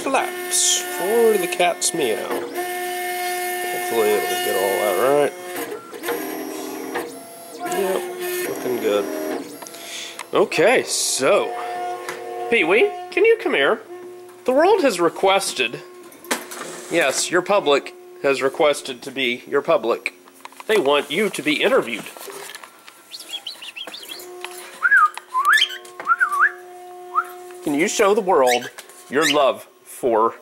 slaps for the cat's meow. Hopefully it'll get all that right. Yep, looking good. Okay, so, Peewee, can you come here? The world has requested, yes, your public has requested to be your public. They want you to be interviewed. Can you show the world your love for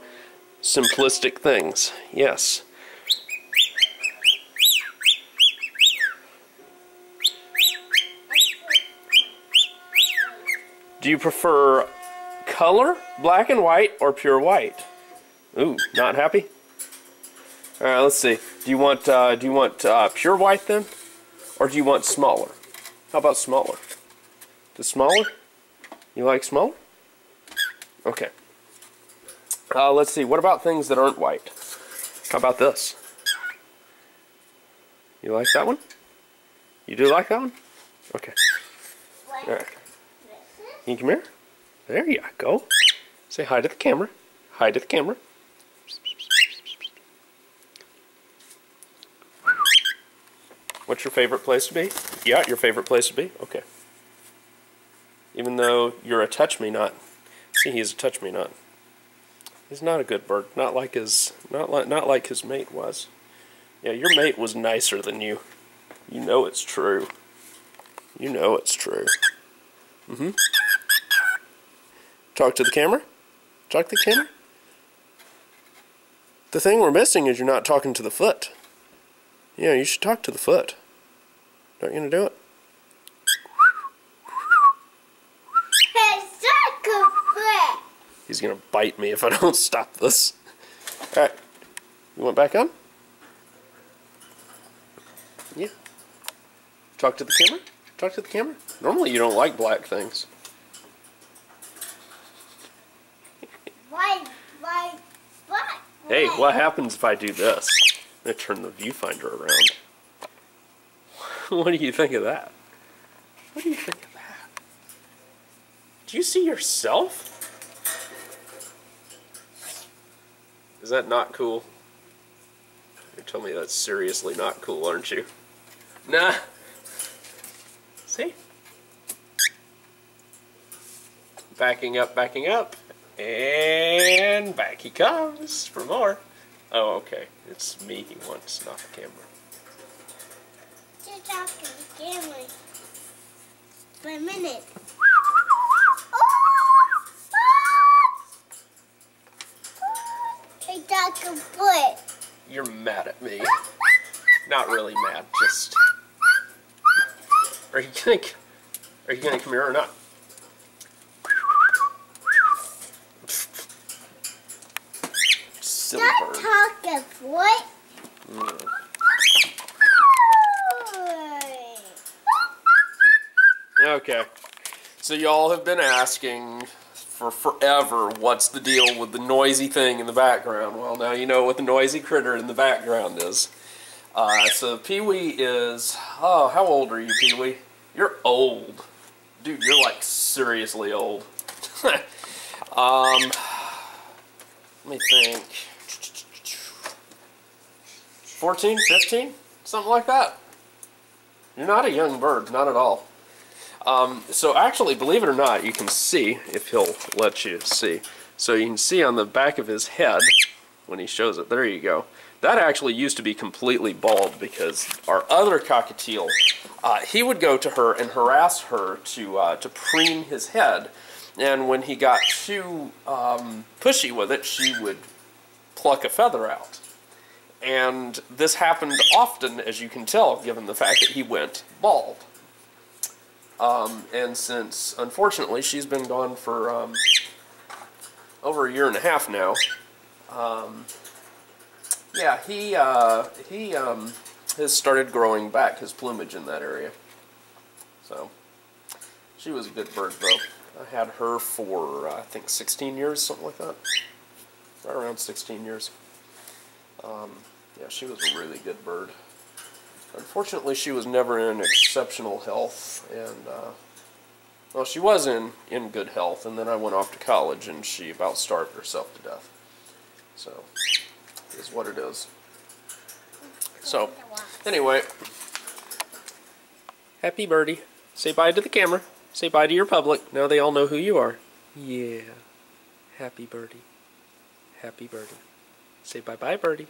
simplistic things? Yes. Do you prefer color, black and white, or pure white? Ooh, not happy? All right, let's see. Do you want pure white then, or do you want smaller? How about smaller? Does smaller? You like smaller? Okay. Let's see. What about things that aren't white? How about this? You like that one? You do like that one? Okay. All right. Can you come here? There you go. Say hi to the camera. Hi to the camera. What's your favorite place to be? Yeah, your favorite place to be? Okay. Even though you're a touch-me-not. See, he's a touch-me-not. He's not a good bird. Not like his mate was. Yeah, your mate was nicer than you. You know it's true. You know it's true. Mm-hmm. Talk to the camera? Talk to the camera? The thing we're missing is you're not talking to the foot. Yeah, you should talk to the foot. Aren't you gonna do it? He's gonna bite me if I don't stop this. Alright. You want back on? Yeah. Talk to the camera? Talk to the camera? Normally you don't like black things. Why? Hey, what happens if I do this? I'm gonna turn the viewfinder around. What do you think of that? What do you think of that? Do you see yourself? Is that not cool? You tell me that's seriously not cool, aren't you? Nah. See? Backing up, and back he comes for more. Oh, okay. It's me he wants, not the camera. Just talk to the camera for a minute. I talk a foot. You're mad at me. Not really mad, just... Are you gonna come here or not? Silly bird. Talk a foot. Mm. Okay, so y'all have been asking for forever what's the deal with the noisy thing in the background. Well, now you know what the noisy critter in the background is. So Peewee is, oh, how old are you, Peewee? You're old. Dude, you're like seriously old. Let me think. 14, 15? Something like that. You're not a young bird, not at all. So actually, believe it or not, you can see, if he'll let you see. So you can see on the back of his head, when he shows it, there you go. That actually used to be completely bald because our other cockatiel, he would go to her and harass her to preen his head. And when he got too pushy with it, she would pluck a feather out. And this happened often, as you can tell, given the fact that he went bald. And since, unfortunately, she's been gone for over 1.5 years now, yeah, he has started growing back his plumage in that area. So, she was a good bird, though. I had her for, I think, 16 years, something like that. Right around 16 years. Yeah, she was a really good bird. Unfortunately, she was never in exceptional health, and Well, she was in good health, and then I went off to college, and she about starved herself to death. So, it is what it is. So, anyway, happy birdie. Say bye to the camera. Say bye to your public. Now they all know who you are. Yeah. Happy birdie. Happy birdie. Say bye-bye, birdie.